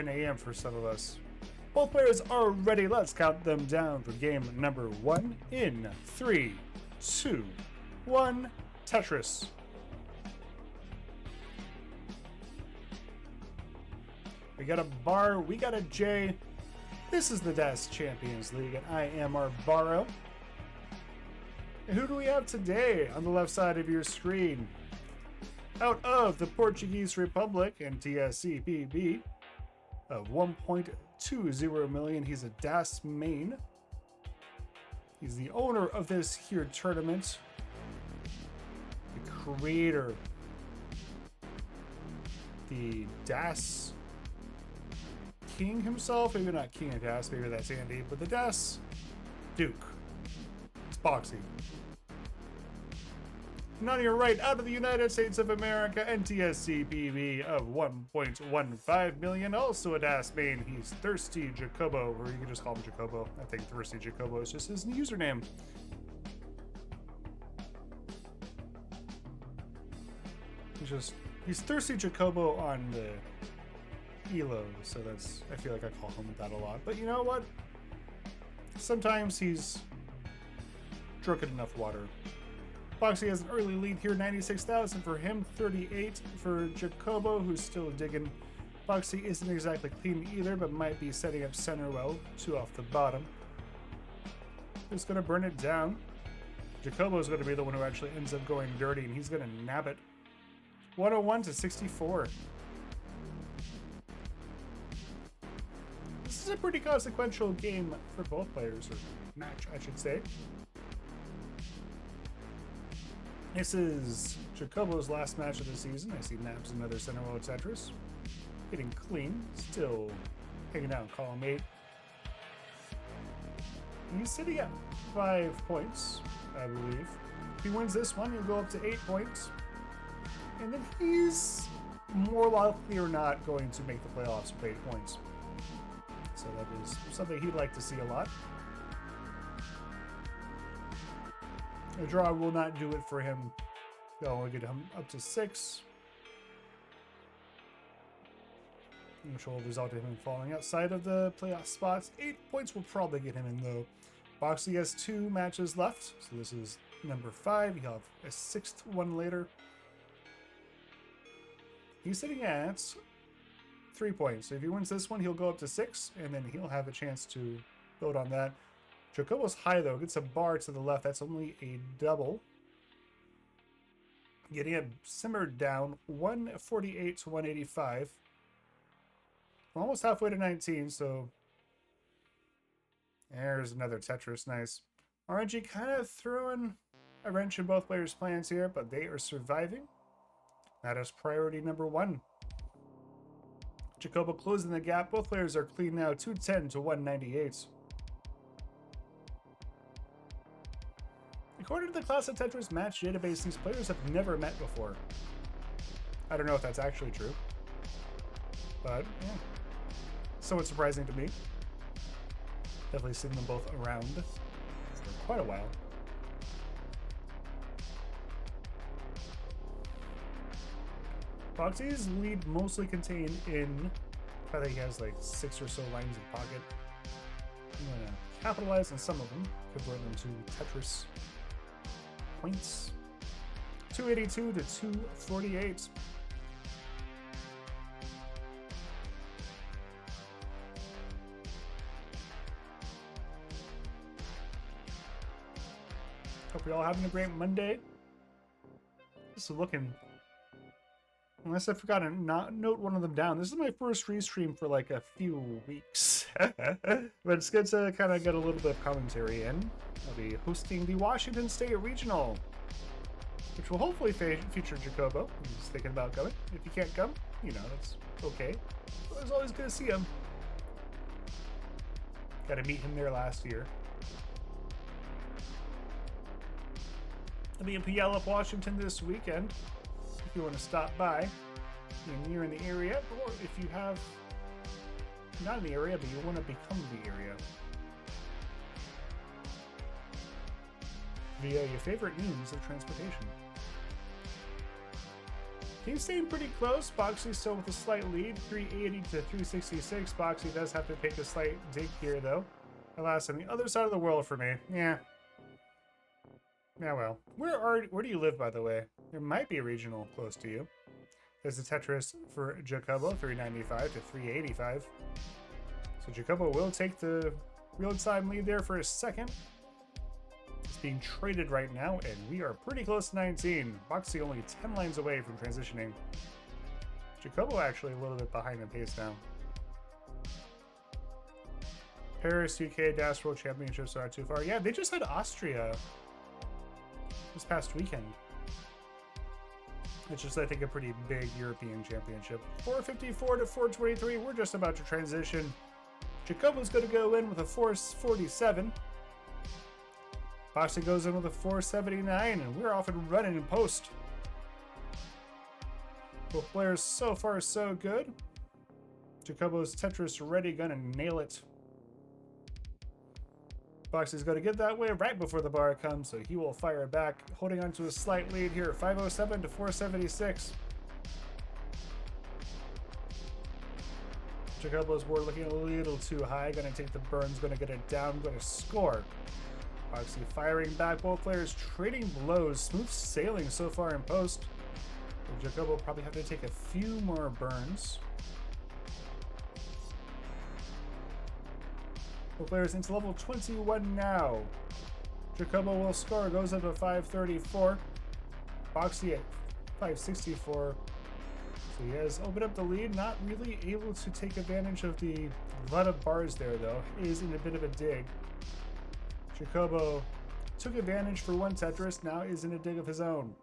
a.m. for some of us. Both players are ready. Let's count them down for game number 1 in 3, 2, 1. Tetris. We got a bar, we got a J. This is the DAS Champions League, and I am Arbaro. And who do we have today on the left side of your screen? Out of the Portuguese Republic and TSCPB of 1.20 million, he's a DAS main. He's the owner of this here tournament, the creator, the DAS King himself, maybe not King of DAS, maybe that's Andy, but the DAS Duke. It's Boxie. And on your right, out of the United States of America, NTSCPB of 1.15 million, also a DAS main. He's Thirsty Jacobo, or you can just call him Jacobo. I think Thirsty Jacobo is just his username. He's Thirsty Jacobo on the Elo, so that's, I feel like I call him that a lot. But you know what? Sometimes he's drunk enough water. Boxie has an early lead here, 96,000 for him, 38 for Jacobo, who's still digging. Boxie isn't exactly clean either, but might be setting up center well, 2 off the bottom. Who's going to burn it down? Jacobo's going to be the one who actually ends up going dirty, and he's going to nab it. 101 to 64. This is a pretty consequential game for both players, or match, I should say. This is Jacobo's last match of the season. I see Nabs another center row Tetris. Hitting clean, still hanging out in column 8. And he's sitting at 5 points, I believe. If he wins this one, he'll go up to 8 points. And then he's more likely or not going to make the playoffs with 8 points. So that is something he'd like to see a lot. A draw will not do it for him. They'll only get him up to 6. Which will result in him falling outside of the playoff spots. 8 points will probably get him in though. Boxie has 2 matches left. So this is number 5. He'll have a 6th one later. He's sitting at 3 points. So if he wins this one, he'll go up to 6, and then he'll have a chance to build on that. Jacobo's high, though. Gets a bar to the left. That's only a double. Getting it simmered down. 148 to 185. We're almost halfway to 19, so... There's another Tetris. Nice. RNG kind of throwing a wrench in both players' plans here, but they are surviving. That is priority number 1. Jacobo closing the gap. Both players are clean now. 210 to 198. According to the Classic Tetris match database, these players have never met before. I don't know if that's actually true, but yeah, somewhat surprising to me. Definitely seen them both around for quite a while. Boxie's lead mostly contained in, I think he has like 6 or so lines in pocket. I'm going to capitalize on some of them, convert them to Tetris points. 282 to 248. Hope you're all having a great Monday. Just looking, unless I forgot to note one of them down. This is my first restream for like a few weeks. But it's good to kind of get a little bit of commentary in. I'll be hosting the Washington State Regional, which will hopefully feature Jacobo. He's thinking about coming. If he can't come, you know, that's okay. But it's always good to see him. Got to meet him there last year. I'll be in Puyallup, Washington this weekend. If you want to stop by, you're near in the area, or if you have not in the area, but you want to become the area via your favorite means of transportation. He's staying pretty close. Boxie still with a slight lead, 380 to 366. Boxie does have to take a slight dig here, though. Alas, on the other side of the world for me. Yeah. Yeah, well. Where do you live, by the way? There might be a regional close to you. There's a Tetris for Jacobo, 395 to 385. So Jacobo will take the real-time lead there for a second. It's being traded right now, and we are pretty close to 19. Boxie only 10 lines away from transitioning. Jacobo actually a little bit behind the pace now. Paris, UK, Dash World Championships are not too far. Yeah, they just had Austria this past weekend. It's just, I think, a pretty big European championship. 454 to 423. We're just about to transition. Jacobo's going to go in with a 447. Boxie goes in with a 479, and we're off and running in post. Both players so far so good. Jacobo's Tetris ready, gonna nail it. Boxie's going to get that way right before the bar comes, so he will fire back, holding on to a slight lead here, 507 to 476. Jacobo's board looking a little too high. Going to take the burns, going to get it down, going to score. Boxie firing back, both players trading blows. Smooth sailing so far in post. But Jacobo will probably have to take a few more burns. Both players into level 21 now. Jacobo will score, goes up to 534. Boxie at 564. So he has opened up the lead, not really able to take advantage of the lot of bars there, though. He is in a bit of a dig. Jacobo took advantage for one Tetris, now is in a dig of his own.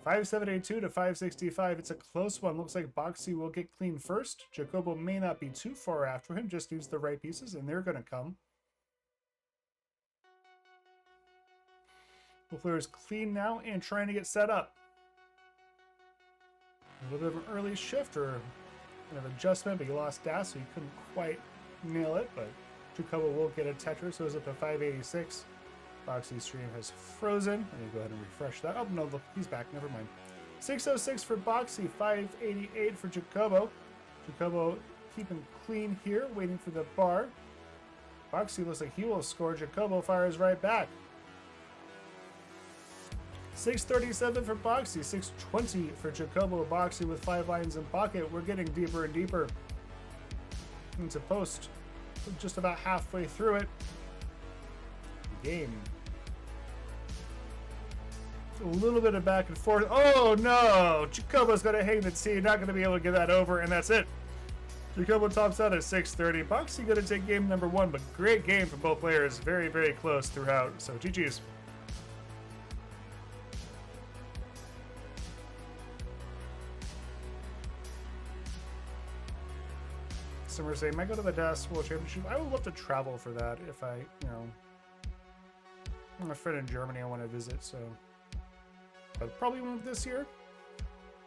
5782 to 565. It's a close one. Looks like Boxie will get clean first. Jacobo may not be too far after him, just needs the right pieces, and they're going to come. Both players clean now and trying to get set up. A little bit of an early shift or kind of adjustment, but he lost dash, so he couldn't quite nail it, but Jacobo will get a Tetris, goes up to 586. Boxie's stream has frozen. Let me go ahead and refresh that. Oh, no, look, he's back. Never mind. 606 for Boxie, 588 for Jacobo. Jacobo keeping clean here, waiting for the bar. Boxie looks like he will score. Jacobo fires right back. 637 for Boxie, 620 for Jacobo. Boxie with 5 lines in pocket. We're getting deeper and deeper into post. We're just about halfway through it. Game. A little bit of back and forth. Oh no! Jacobo's going to hang the tee. Not going to be able to get that over, and that's it. Jacobo tops out at 630. Boxie going to take game number 1, but great game from both players. Very, very close throughout. So GG's. Some are saying, might go to the DCL World Championship. I would love to travel for that if I, I have a friend in Germany I want to visit, so. But probably won't this year.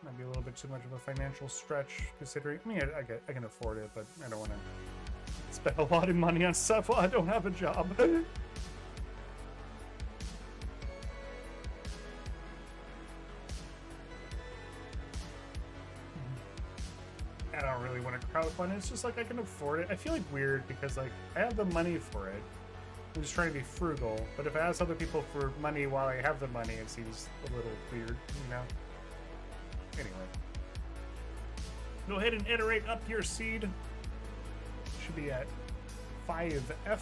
Might be a little bit too much of a financial stretch, considering. I mean, I can afford it, but I don't want to spend a lot of money on stuff while I don't have a job. I don't really want to crowdfund it. It's just like I can afford it. I feel like weird because like I have the money for it. I'm just trying to be frugal. But if I ask other people for money while I have the money, it seems a little weird, you know? Anyway. Go ahead and iterate up your seed. Should be at 5F.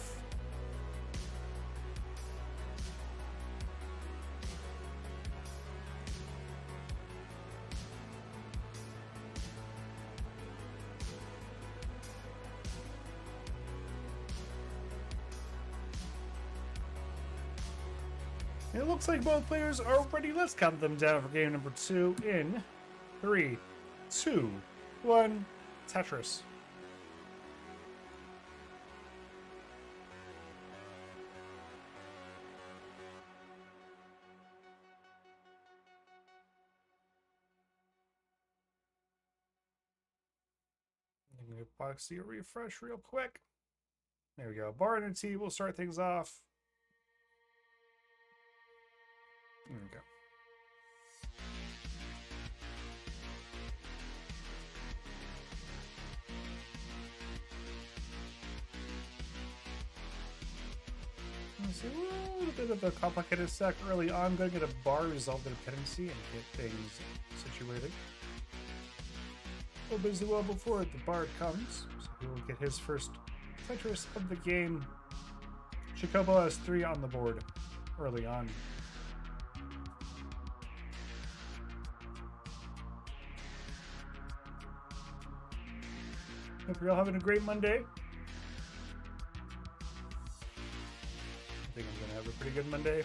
It looks like both players are ready. Let's count them down for game number 2 in 3, 2, 1, Tetris. I'm gonna give Boxie a refresh real quick. There we go. Bar and a T will start things off. There we go. Let's see, a little bit of a complicated stack early on. Going to get a bar, resolve the dependency, and get things situated. Well, busy well before the bar comes, so he will get his first Tetris of the game. Jacobo has 3 on the board early on. Hope you're all having a great Monday. I think I'm going to have a pretty good Monday.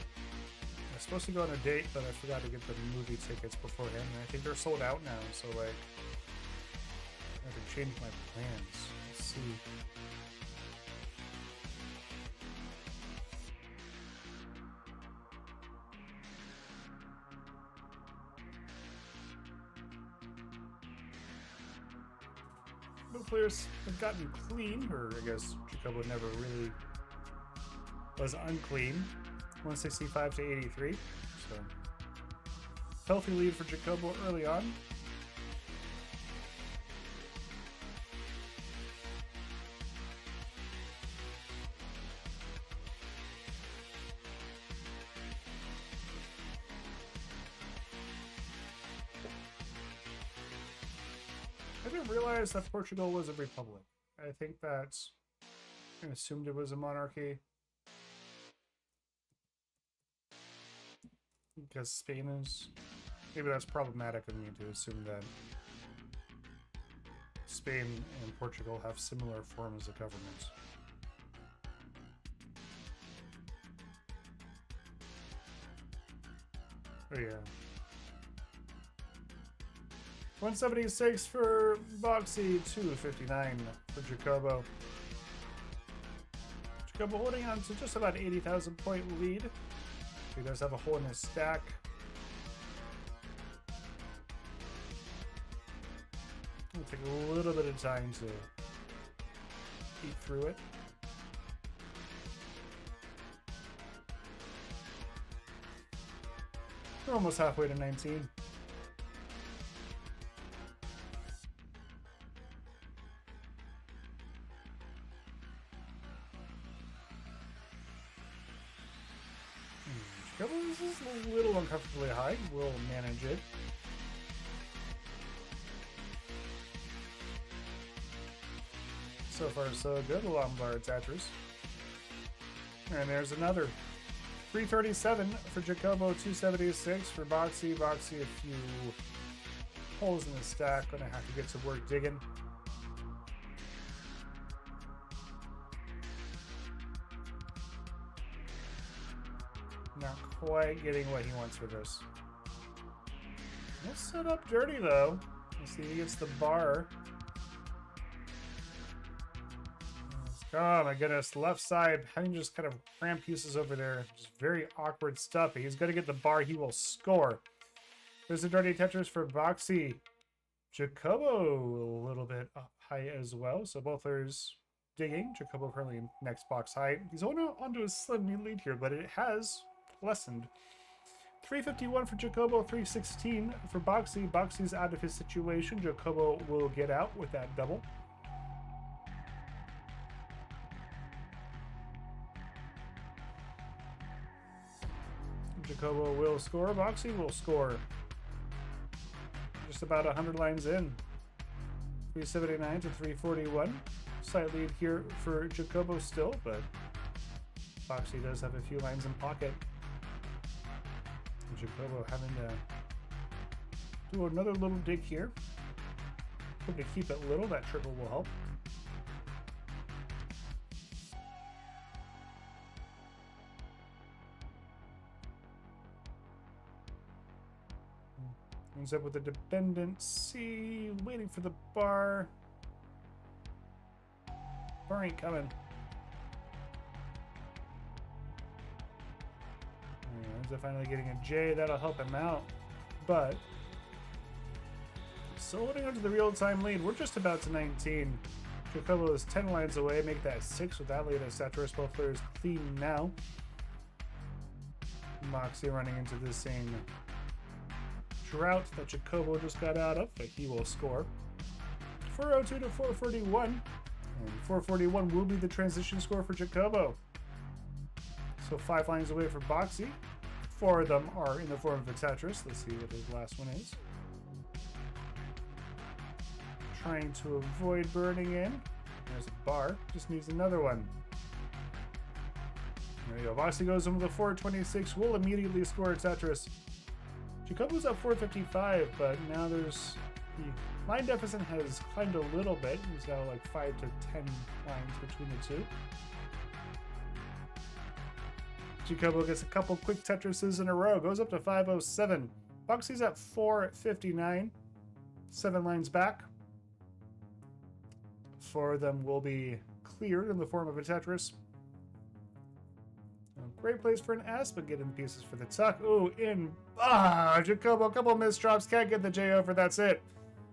I was supposed to go on a date, but I forgot to get the movie tickets beforehand, and I think they're sold out now, so like, I have to change my plans. Let's see. Both players have gotten clean, or I guess Jacobo never really was unclean. 165 to 83. So healthy lead for Jacobo early on. I didn't realize that Portugal was a republic. I think that's... I assumed it was a monarchy. Because Spain is... Maybe that's problematic of me to assume that Spain and Portugal have similar forms of government. Oh yeah. 176 for Boxie, 259 for Jacobo. Jacobo holding on to just about 80,000 point lead. He does have a hole in his stack. It'll take a little bit of time to eat through it. We're almost halfway to 19. This is a little uncomfortably high. We'll manage it. So far, so good. Lombard Tetris. And there's another. 337 for Jacobo, 276 for Boxie. Boxie, a few holes in the stack. Gonna have to get to work digging. Not quite getting what he wants for this. Let's set up dirty though. Let's see if he gets the bar. Oh my goodness, left side, having just kind of cram pieces over there. Just very awkward stuff. He's going to get the bar, he will score. There's a dirty Tetris for Boxie. Jacobo a little bit up high as well. So both players digging. Jacobo currently next box height. He's onto a slim lead here, but it has lessened. 351 for Jacobo, 316 for Boxie. Boxie's out of his situation. Jacobo will get out with that double. Jacobo will score. Boxie will score. Just about 100 lines in. 379 to 341. Slight lead here for Jacobo still, but Boxie does have a few lines in pocket. Jacobo having to do another little dig here. Hope to keep it little. That triple will help. Ends up with a dependency, waiting for the bar. Bar ain't coming. Ends up finally getting a J, that'll help him out. But still holding on to the real-time lead. We're just about to 19. Jacobo is 10 lines away, make that 6 with that lead as Tetris. Both players clean now. Boxie running into the same drought that Jacobo just got out of, but he will score. 402 to 441 And 441 will be the transition score for Jacobo. So 5 lines away for Boxie. 4 of them are in the form of a Tetris. Let's see what his last one is. Trying to avoid burning in. There's a bar. Just needs another one. There you go. Boxie goes in with a 426. Will immediately score a Tetris. Jacobo's up 455, but now there's the line deficit has climbed a little bit. He's now like 5 to 10 lines between the two. Jacobo gets a couple quick Tetrises in a row. Goes up to 507. Boxie's at 459. 7 lines back. 4 of them will be cleared in the form of a Tetris. Great place for an S, but getting pieces for the tuck. Ooh, in. Jacobo, a couple missed drops. Can't get the J over. That's it.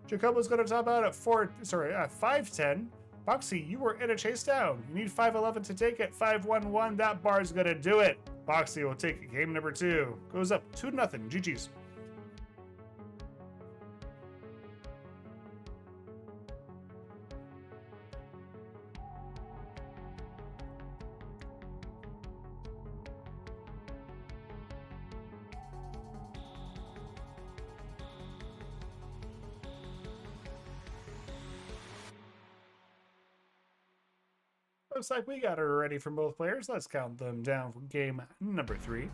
Jacobo's going to top out at 510. Boxie, you were in a chase down. You need 511 to take it. 511. That bar's going to do it. Boxie will take game number 2. Goes up 2-0. GG's. Looks like we got it ready from both players. Let's count them down for game number 3.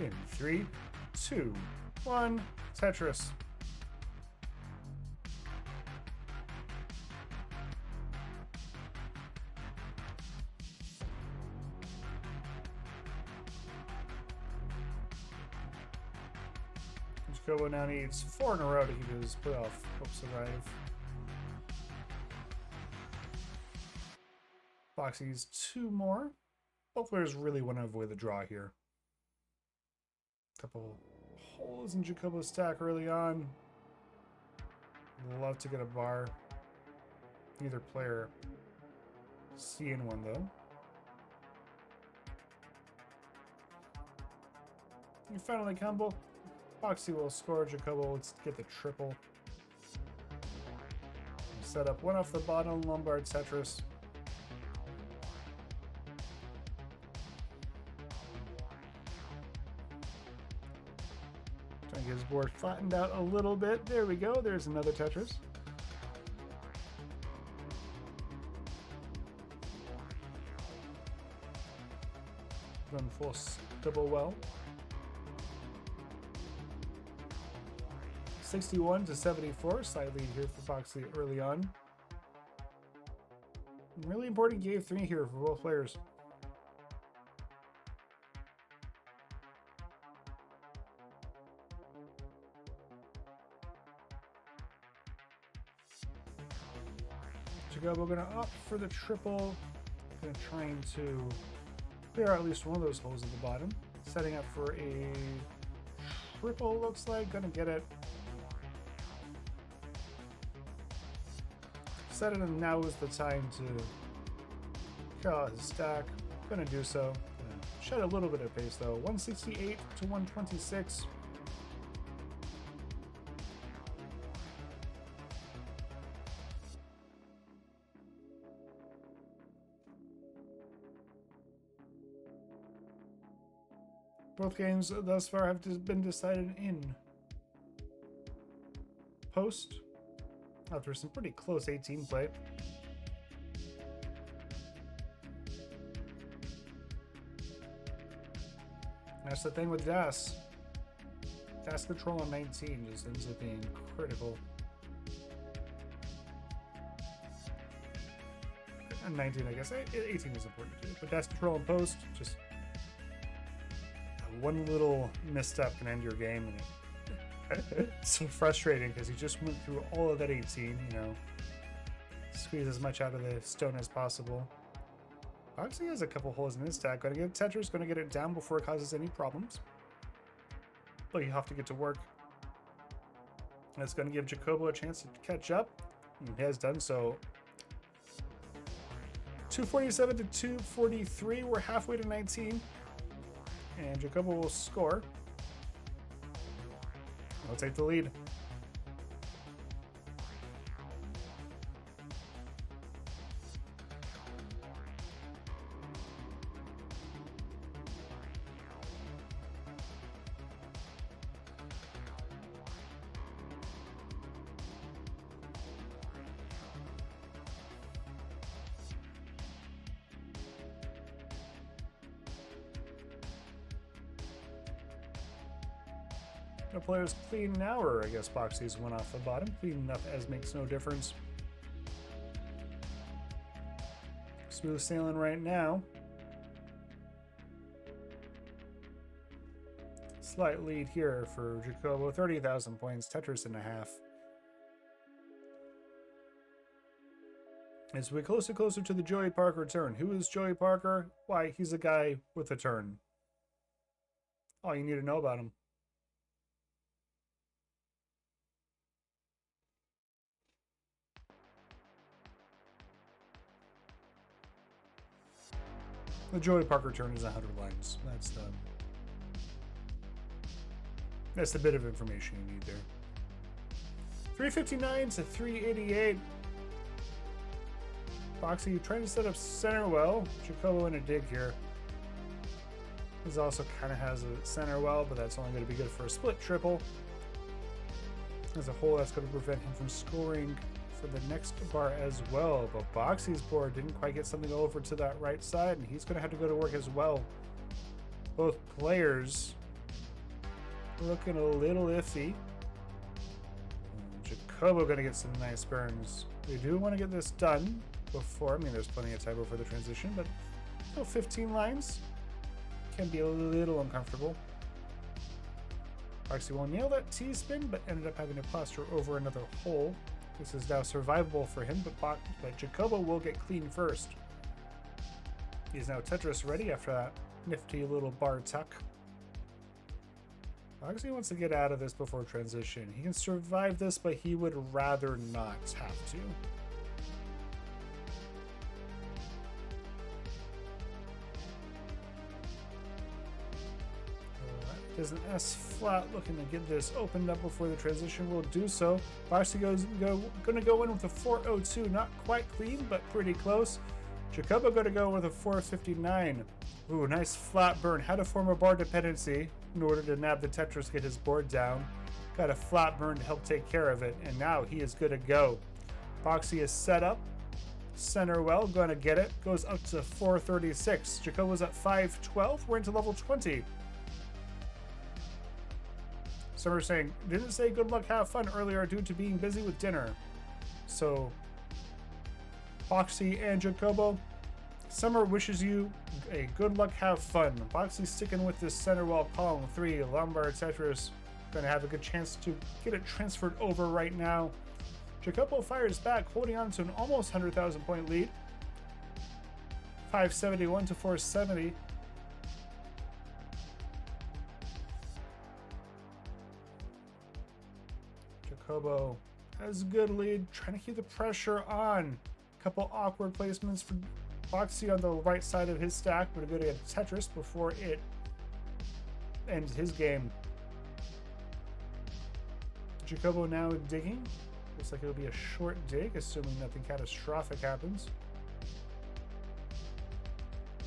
In 3, 2, 1, Tetris. Jacobo now needs 4 in a row to keep his playoff hopes alive. Boxie's 2 more. Both players really want to avoid the draw here. Couple holes in Jacobo's stack early on. Love to get a bar. Neither player seeing one though. And finally combo. Boxie will score. Jacobo, let's get the triple. Set up 1 off the bottom, Lombard Tetris. Trying to get his board flattened out a little bit. There we go. There's another Tetris. Run full double well. 61 to 74, slight lead here for Boxie early on. Really important game 3 here for both players. Jacobo gonna opt for the triple. Gonna trying to clear out at least one of those holes at the bottom. Setting up for a triple, looks like. Gonna get it. Set it, and now is the time to clear out his stack. Gonna do so. Gonna shed a little bit of pace though. 168 to 126. Both games thus far have been decided in post after some pretty close 18 play. That's the thing with DAS. DAS control on 19 just ends up being critical. And 19, I guess. 18 is important too. But DAS control in post, just one little misstep can end your game, and it's so frustrating because you just went through all of that 18, you know, squeeze as much out of the stone as possible. Boxie has a couple holes in his stack. Going to get Tetris, going to get it down before it causes any problems. But you have to get to work. That's going to give Jacobo a chance to catch up, and he has done so. 247 to 243. We're halfway to 19. And Jacobo will score. I'll take the lead. The player's clean now, or I guess Boxy's went off the bottom. Clean enough as makes no difference. Smooth sailing right now. Slight lead here for Jacobo. 30,000 points. Tetris and a half. As we get closer and closer to the Joey Parker turn. Who is Joey Parker? Why, he's a guy with a turn. All you need to know about him. The Joey Parker turn is 100 lines. That's the bit of information you need there. 359 to 388. Boxie trying to set up center well. Jacobo in a dig here. He also kind of has a center well, but that's only going to be good for a split triple. As a whole, that's going to prevent him from scoring for the next bar as well. But Boxy's board didn't quite get something over to that right side, and he's going to have to go to work as well. Both players looking a little iffy. Jacobo going to get some nice burns. We do want to get this done before. I mean, there's plenty of time before the transition, but 15 lines can be a little uncomfortable. Boxie will nail that T-spin, but ended up having to plaster over another hole. This is now survivable for him, but Jacobo will get clean first. He's now Tetris ready after that nifty little bar tuck. Boxie wants to get out of this before transition. He can survive this, but he would rather not have to. There's an S flat looking to get this opened up before the transition will do so. Boxie gonna go in with a 402, not quite clean, but pretty close. Jacobo gonna go with a 459. Ooh, nice flat burn. Had to form a bar dependency in order to nab the Tetris, get his board down. Got a flat burn to help take care of it, and now he is good to go. Boxie is set up. Center well, gonna get it. Goes up to 436. Jacobo's at 512. We're into level 20. Some are saying, didn't say good luck, have fun earlier due to being busy with dinner. So, Boxie and Jacobo, Summer wishes you a good luck, have fun. Boxie sticking with this center wall, column 3, Lombard Tetris. Gonna have a good chance to get it transferred over right now. Jacobo fires back, holding on to an almost 100,000 point lead. 571 to 470. Jacobo has a good lead, trying to keep the pressure on. A couple awkward placements for Boxie on the right side of his stack, but a good at Tetris before it ends his game. Jacobo now digging. Looks like it'll be a short dig, assuming nothing catastrophic happens.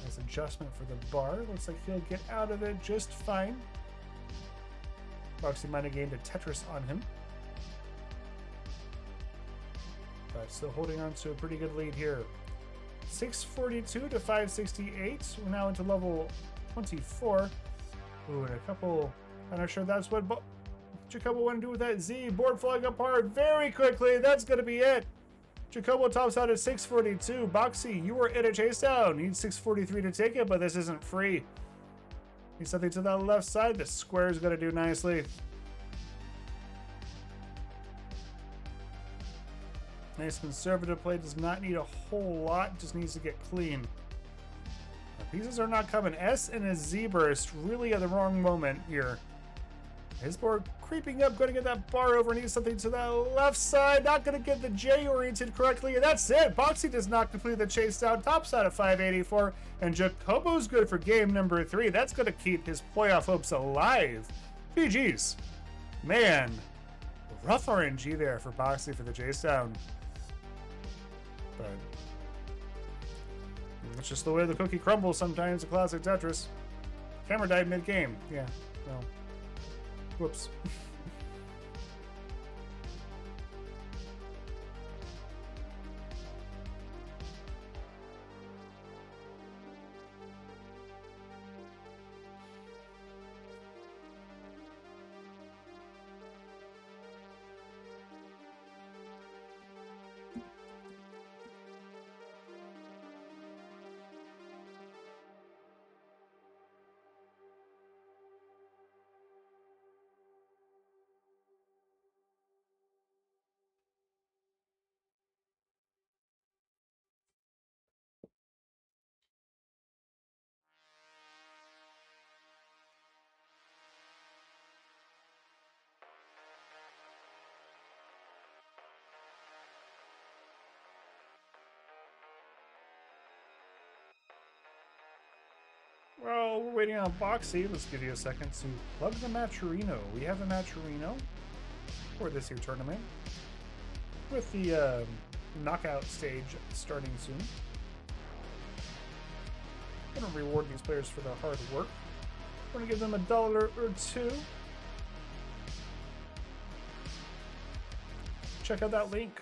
Nice adjustment for the bar. Looks like he'll get out of it just fine. Boxie might have gained a Tetris on him. But still holding on to a pretty good lead here. 642 to 568. We're now into level 24. Ooh, and a couple. I'm not sure that's what Jacobo want to do with that Z. Board falling apart very quickly. That's going to be it. Jacobo tops out at 642. Boxie, you are in a chase down. Need 643 to take it, but this isn't free. Need something to that left side. The square is going to do nicely. Nice conservative play, does not need a whole lot, just needs to get clean. The pieces are not coming. S and a Z burst really at the wrong moment here. His board creeping up, going to get that bar over, needs something to that left side, not going to get the J oriented correctly, and that's it. Boxie does not complete the chase down, tops out at 584, and Jacobo's good for game number 3. That's going to keep his playoff hopes alive. GG's. Man, rough RNG there for Boxie for the chase down. But it's just the way the cookie crumbles sometimes. A classic Tetris. Camera died mid-game. Yeah, well, whoops. Well, we're waiting on Boxie. Let's give you a second to plug the Matcherino. We have a Matcherino for this here tournament with the knockout stage starting soon. I'm going to reward these players for their hard work. We're going to give them $1 or $2. Check out that link.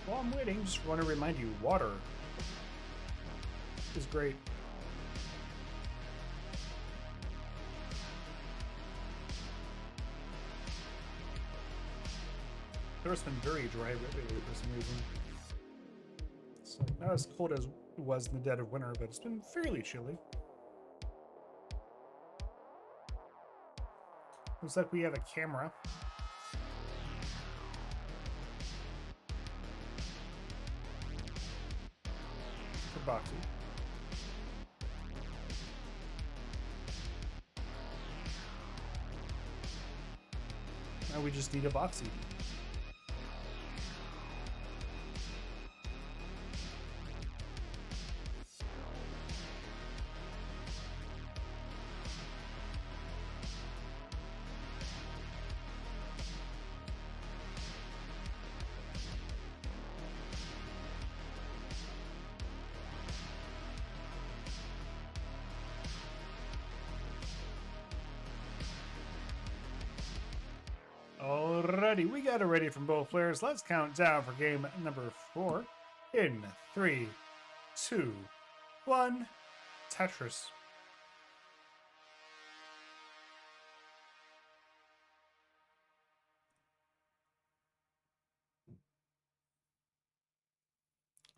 While I'm waiting, just want to remind you, water is great. It's been very dry lately for some reason. It's not as cold as it was in the dead of winter, but it's been fairly chilly. Looks like we have a camera. For Boxie. Now we just need a Boxie. Alrighty, we got it ready from both players. Let's count down for game number 4 in 3, 2, 1, Tetris.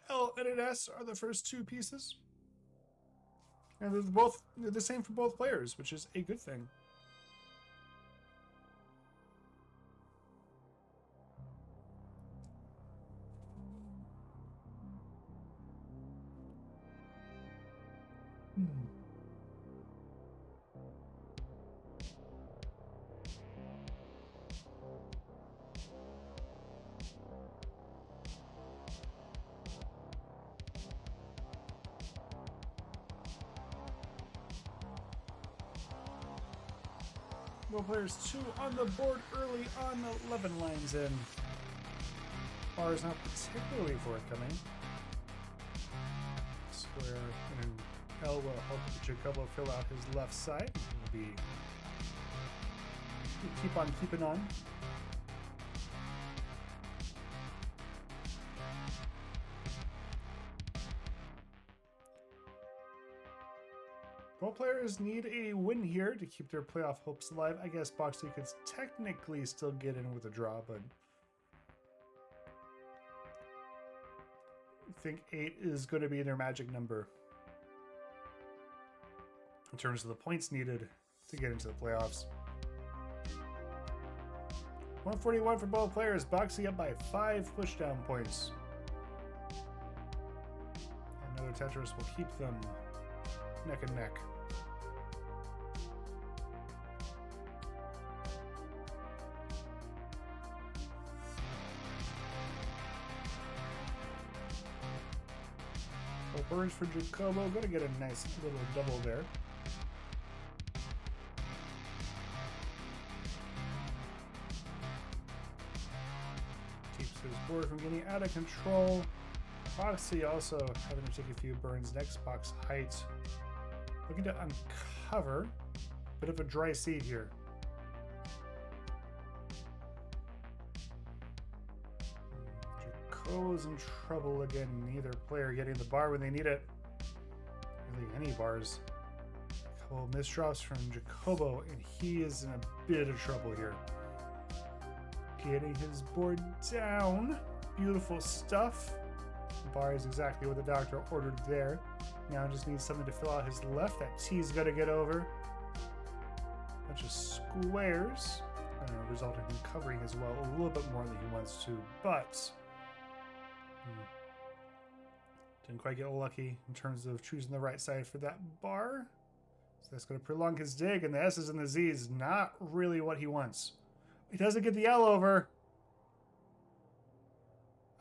L and S are the first two pieces. And they're the same for both players, which is a good thing. Both players 2 on the board early on, 11 lines in. R is not particularly forthcoming. Square and an L will help Jacobo fill out his left side. It'll be keep on keeping on. Both players need a win here to keep their playoff hopes alive. I guess Boxie could technically still get in with a draw, but I think 8 is going to be their magic number in terms of the points needed to get into the playoffs. 141 for both players. Boxie up by 5 pushdown points. Another Tetris will keep them neck and neck. Birds for Jacobo. Gonna get a nice little double there. out of control. Boxie also having to take a few burns. Next box height. Looking to uncover. Bit of a dry seed here. Jacobo's in trouble again. Neither player getting the bar when they need it. Really any bars. A couple of misdrops from Jacobo, and he is in a bit of trouble here. Getting his board down. Beautiful stuff. Bar is exactly what the doctor ordered there. Now just needs something to fill out his left. That T's got to get over. Bunch of squares. Result in him covering as well a little bit more than he wants to, but didn't quite get lucky in terms of choosing the right side for that bar. So that's going to prolong his dig, and the S's and the Z's not really what he wants. He doesn't get the L over.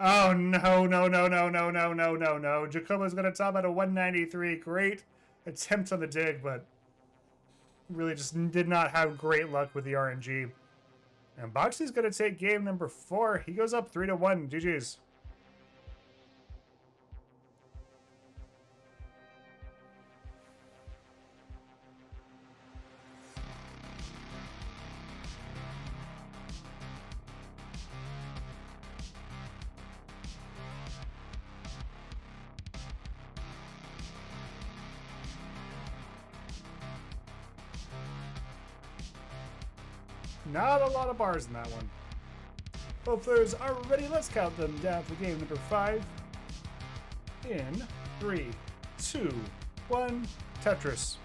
Oh, no, no, no, no, no, no, no, no, no. Jacobo's going to top out a 193. Great attempt on the dig, but really just did not have great luck with the RNG. And Boxie's going to take game number 4. He goes up 3-1. GG's. Not a lot of bars in that one. Both players are ready. Let's count them down for game number 5. In 3, 2, 1, Tetris.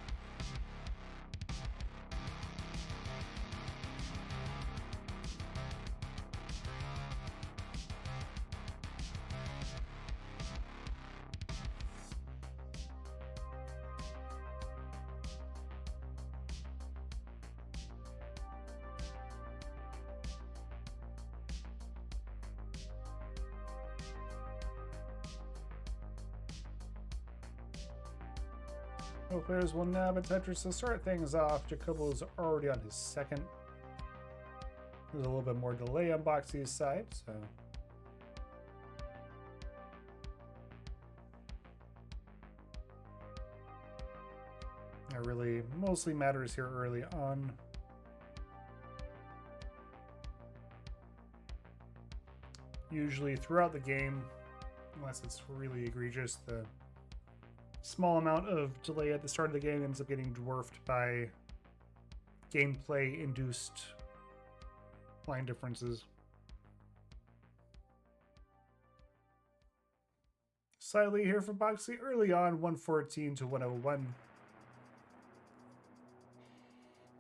Both players will nab at Tetris to start things off. Jacobo's already on his second. There's a little bit more delay on Boxie's side, so. It really mostly matters here early on. Usually throughout the game, unless it's really egregious, the small amount of delay at the start of the game ends up getting dwarfed by gameplay-induced line differences. Side lead here for Boxie early on, 114 to 101.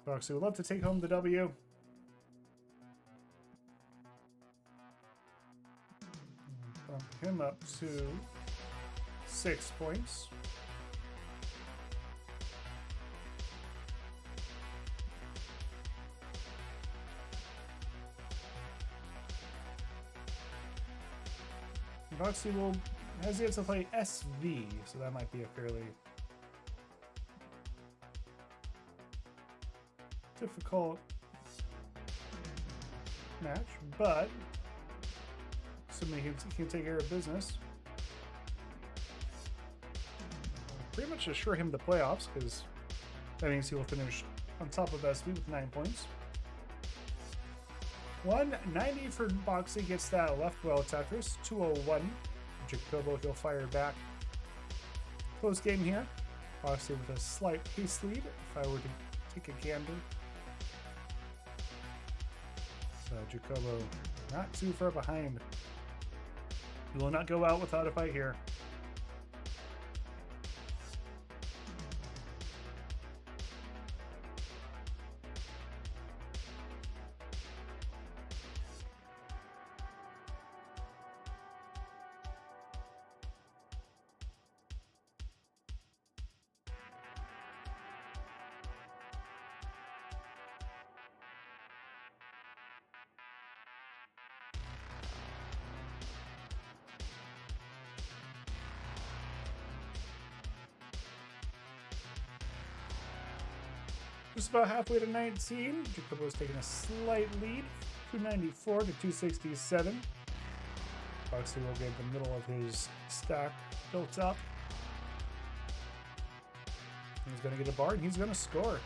Boxie would love to take home the W. Bump him up to 6 points. Boxie has yet to play SV, so that might be a fairly difficult match, but assuming he can take care of business, pretty much assure him the playoffs, because that means he will finish on top of SV with 9 points. 190 for Boxie, gets that left well Tetris. 201. Jacobo, he'll fire back. Close game here. Boxie with a slight pace lead, if I were to take a gander. So Jacobo not too far behind. He will not go out without a fight here. Just about halfway to 19. Jacobo's taking a slight lead, 294 to 267. Boxie will get the middle of his stack built up. He's going to get a bar and he's going to score.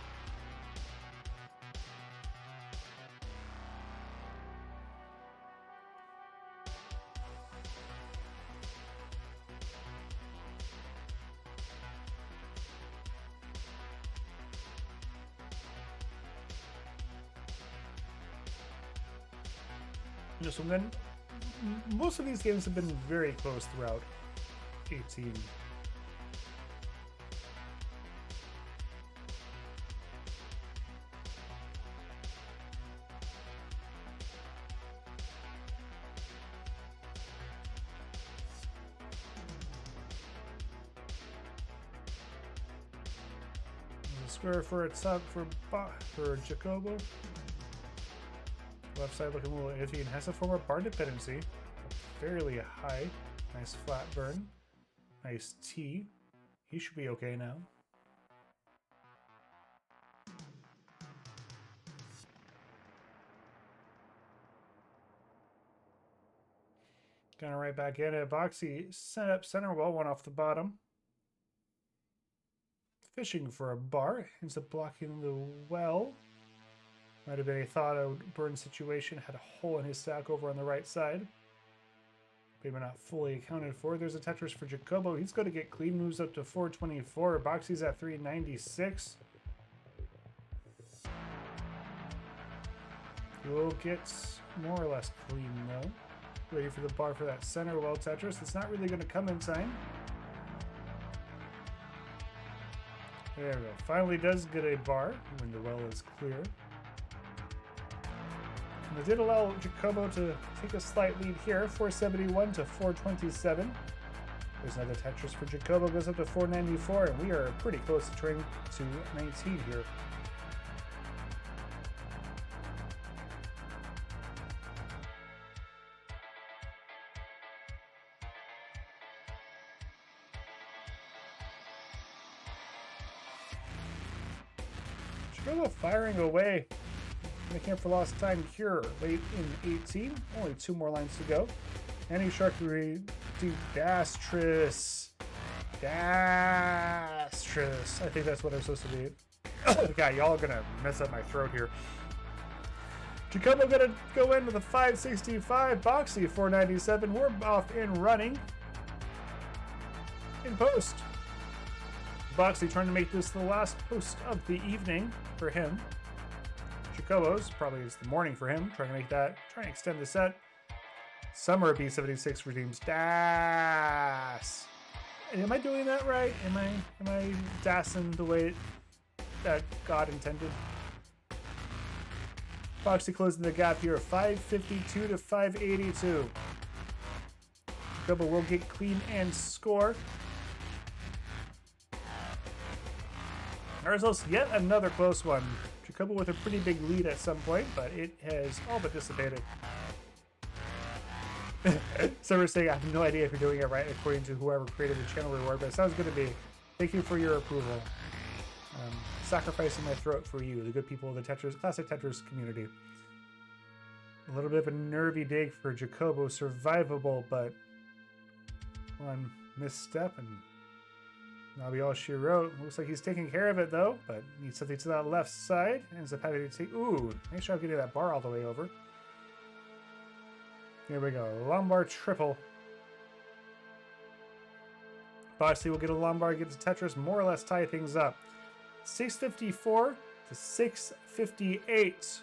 Just and then most of these games have been very close throughout 18. Square for its up for Jacobo. Left side looking a little iffy and has a former bar dependency. Fairly high. Nice flat burn. Nice T. He should be okay now. Gonna right back in it. Boxie set up center well, one off the bottom. Fishing for a bar. Ends up blocking the well. Might have been a thought-out burn situation. Had a hole in his stack over on the right side. Maybe not fully accounted for. There's a Tetris for Jacobo. He's going to get clean. Moves up to 424. Boxie's at 396. He will get more or less clean, though. Waiting for the bar for that center well Tetris. It's not really going to come in time. There we go. Finally does get a bar when the well is clear. And it did allow Jacobo to take a slight lead here, 471 to 427. There's another Tetris for Jacobo, goes up to 494, and we are pretty close to trying to 19 here. Jacobo firing away. Making up for lost time here late in 18. Only 2 more lines to go. Any Sharkery Dastris. I think that's what I'm supposed to be. God, y'all are gonna mess up my throat here. Jacobo gonna go in with a 565. Boxie 497. We're off and running. In post. Boxie trying to make this the last post of the evening for him. Jacobo's probably it's the morning for him, trying to extend the set. Summer B76 redeems Das. Am I doing that right? Am I dassing the way that God intended? Boxie closing the gap here, 552 to 582. Jacobo will get clean and score. Ourselves yet another close one. Jacobo with a pretty big lead at some point, but it has all but dissipated. So we're saying I have no idea if you're doing it right according to whoever created the channel reward, but it sounds good to me. Thank you for your approval. Sacrificing my throat for you, the good people of the Tetris, classic Tetris community. A little bit of a nervy dig for Jacobo, survivable, but one misstep and that'll be all she wrote. Looks like he's taking care of it though, but needs something to that left side. Ends up having to take. Ooh, nice job getting that bar all the way over. Here we go. Lombard triple. Boxie will get a Lombard, gets a Tetris, more or less tie things up. 654 to 658.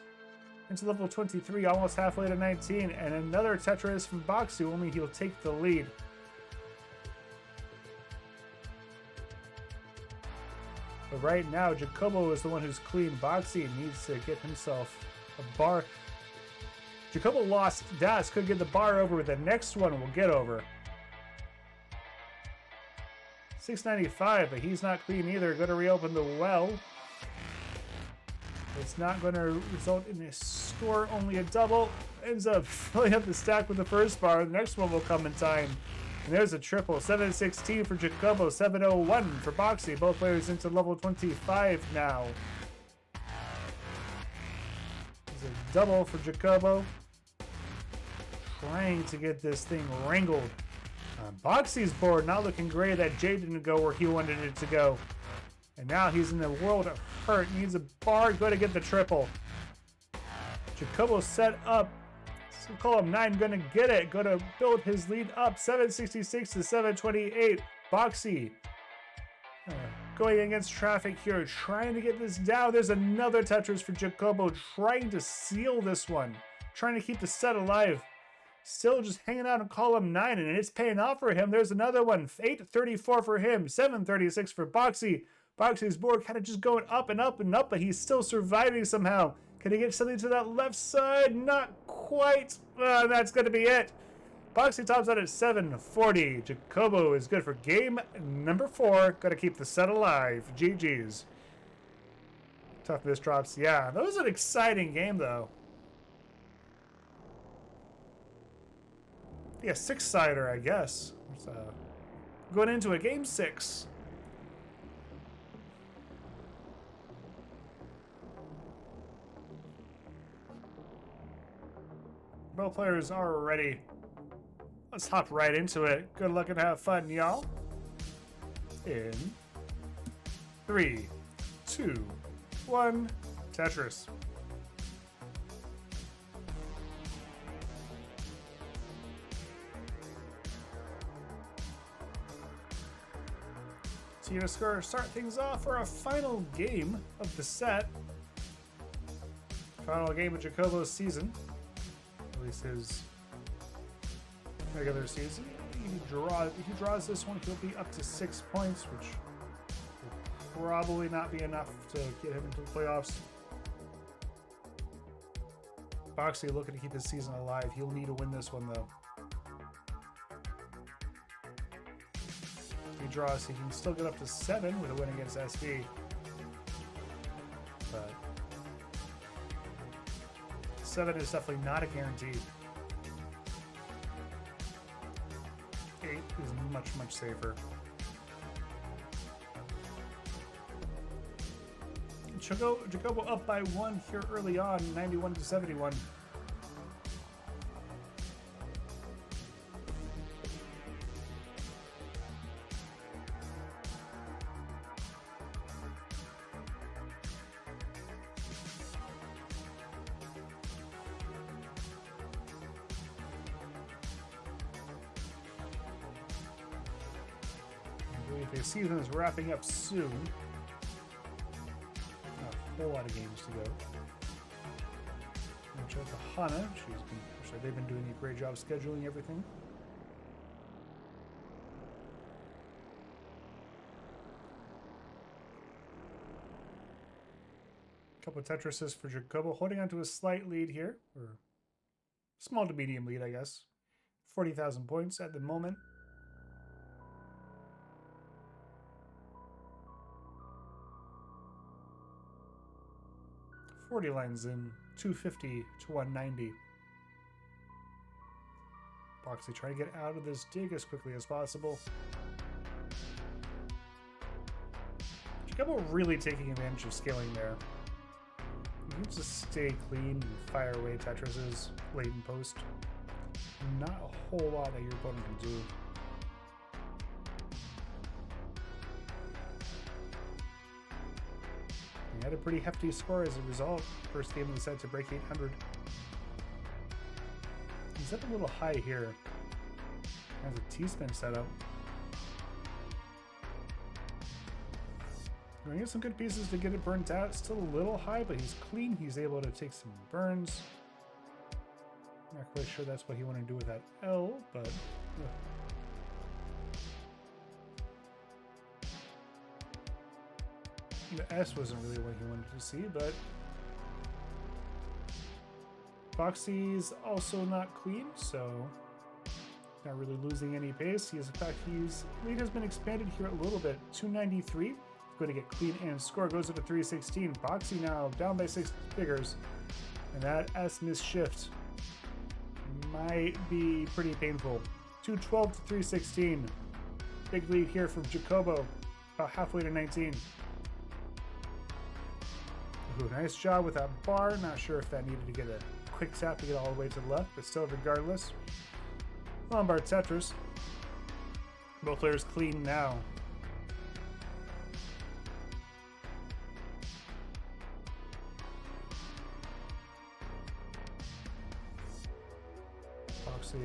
Into level 23, almost halfway to 19. And another Tetris from Boxie, only he'll take the lead. But right now, Jacobo is the one who's clean. Boxie needs to get himself a bar. Jacobo lost Das, could get the bar over, but the next one will get over. 695, but he's not clean either. Going to reopen the well. It's not going to result in a score, only a double. Ends up filling up the stack with the first bar. The next one will come in time. And there's a triple. 716 for Jacobo, 701 for Boxie. Both players into level 25 now. There's a double for Jacobo. trying to get this thing wrangled. Boxie's board not looking great. That J didn't go where he wanted it to go. And now he's in the world of hurt. Needs a bar. Go to get the triple. Jacobo set up. So column 9 going to get it. Going to build his lead up. 766 to 728. Boxie going against traffic here. Trying to get this down. There's another Tetris for Jacobo. Trying to seal this one. Trying to keep the set alive. Still just hanging out in column 9, and it's paying off for him. There's another one. 834 for him. 736 for Boxie. Boxie's board kind of just going up and up and up, but he's still surviving somehow. Can he get something to that left side? Not quite. That's going to be it. Boxie tops out at 740. Jacobo is good for game number 4. Got to keep the set alive. GG's. Tough miss drops. Yeah, that was an exciting game, though. Yeah, 6-sider, I guess. Going into a game 6. Both players are ready. Let's hop right into it. Good luck and have fun, y'all. In 3, 2, 1, Tetris. Tina Score start things off for a final game of the set. Final game of Jacobo's season. At least his regular season. If he draws this one, he'll be up to 6 points, which will probably not be enough to get him into the playoffs. Boxie looking to keep his season alive. He'll need to win this one, though. He draws, he can still get up to 7 with a win against SB. But 7 is definitely not a guarantee. 8 is much, much safer. Jacobo up by 1 here early on, 91 to 71. The season is wrapping up soon. Not a whole lot of games to go. Check out Hana. They've been doing a great job scheduling everything. A couple of Tetrises for Jacobo, holding on to a slight lead here, or small to medium lead, I guess. 40,000 points at the moment. 40 lines in, 250 to 190. Boxie trying to get out of this dig as quickly as possible. Jacobo really taking advantage of scaling there. He needs to stay clean and fire away Tetrises late in post. Not a whole lot that your opponent can do. He had a pretty hefty score as a result. First game of the set to break 800. He's up a little high here. Has a T-spin setup. Going to get some good pieces to get it burnt out. Still a little high, but he's clean. He's able to take some burns. Not quite sure that's what he wanted to do with that L, but... yeah. The S wasn't really what he wanted to see, but Boxie's also not clean, so not really losing any pace. In fact, his lead has been expanded here a little bit. 293, going to get clean and score goes up to 316. Boxie now down by 6 figures, and that S misshift might be pretty painful. 212 to 316. Big lead here from Jacobo, about halfway to 19. Ooh, nice job with that bar. Not sure if that needed to get a quick tap to get all the way to the left, but still regardless. Lombard Tetris. Both players clean now. Boxie.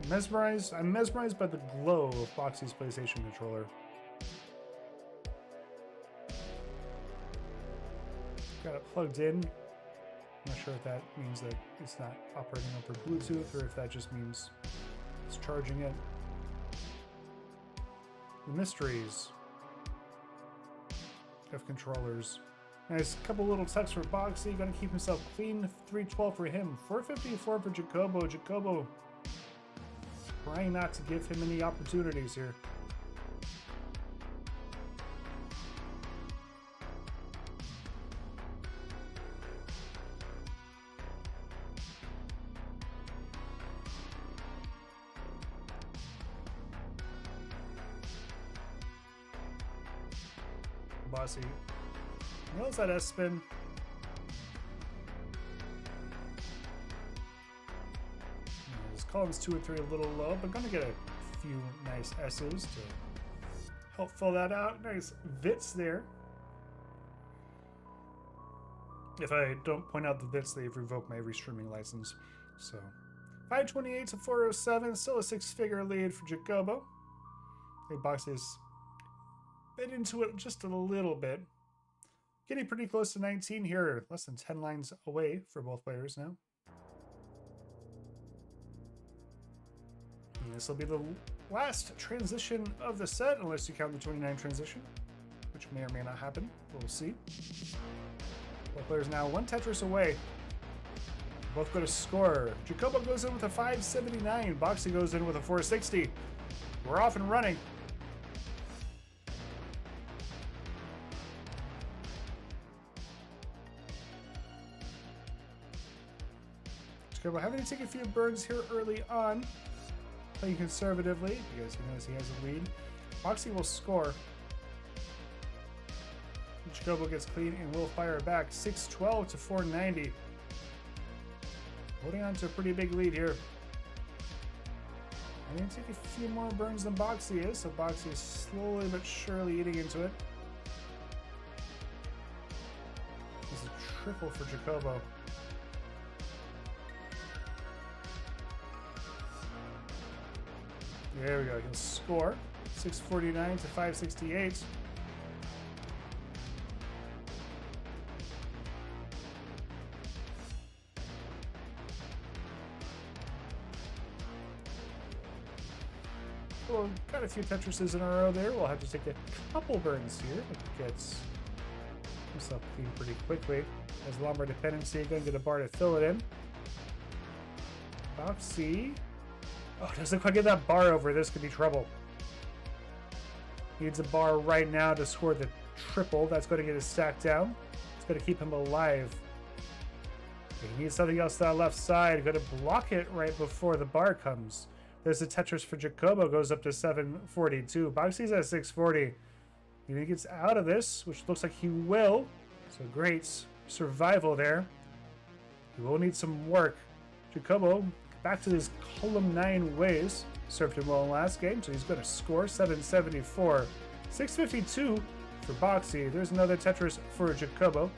Mesmerized. I'm mesmerized by the glow of Boxie's PlayStation controller. Got it plugged in. I'm not sure if that means that it's not operating over Bluetooth or if that just means it's charging it. The mysteries of controllers. Nice couple little tucks for Boxie. Gonna keep himself clean. 312 for him. 454 for Jacobo. Jacobo trying not to give him any opportunities here. Boxie. Nails that S-spin. His columns 2 and 3 a little low, but gonna get a few nice S's to help fill that out. Nice Vits there. If I don't point out the Vits, they've revoked my restreaming license. So 528 to 407, still a 6-figure lead for Jacobo. I think Boxie's bit into it just a little bit. Getting pretty close to 19 here. Less than 10 lines away for both players now. And this will be the last transition of the set, unless you count the 29 transition, which may or may not happen. We'll see. Both players now 1 Tetris away. Both go to score. Jacobo goes in with a 579. Boxie goes in with a 460. We're off and running. Jacobo having to take a few burns here early on, playing conservatively because he knows he has a lead. Boxie will score. Jacobo gets clean and will fire back. 612 to 490. Holding on to a pretty big lead here. I'm going to take a few more burns than Boxie is, so Boxie is slowly but surely eating into it. This is a triple for Jacobo. There we go, he'll score. 649 to 568. Well, got a few Tetrises in a row there. We'll have to take a couple burns here. It gets himself clean pretty quickly. As Lombard dependency, going to get a bar to fill it in. Boxie. Oh, doesn't quite get that bar over. This could be trouble. Needs a bar right now to score the triple. That's going to get his stack down. It's going to keep him alive. He needs something else to that left side. Going to block it right before the bar comes. There's a Tetris for Jacobo. Goes up to 742. Boxie's at 640. He gets out of this, which looks like he will. So great survival there. He will need some work. Jacobo back to his column 9 ways. Served him well in last game, so he's going to score 774. 652 for Boxie. There's another Tetris for Jacobo.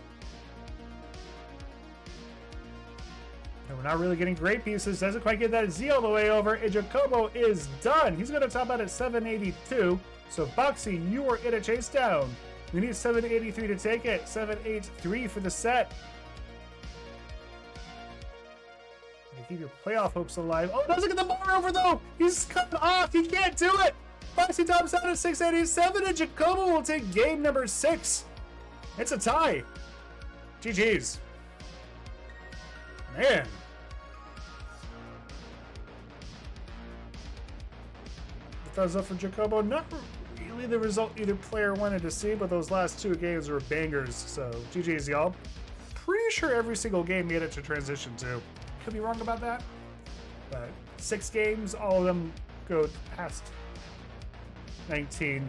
And we're not really getting great pieces. Doesn't quite get that Z all the way over. And Jacobo is done. He's going to top out at 782. So Boxie, you are in a chase down. We need 783 to take it. 783 for the set. Keep your playoff hopes alive. Oh, doesn't get the bar over though. He's cut off. He can't do it. Boxie tops out at 687, and Jacobo will take game number 6. It's a tie. GG's. Man. The thumbs up for Jacobo. Not really the result either player wanted to see, but those last 2 games were bangers. So GG's, y'all. Pretty sure every single game made it to transition too. Could be wrong about that, but 6 games, all of them go past 19.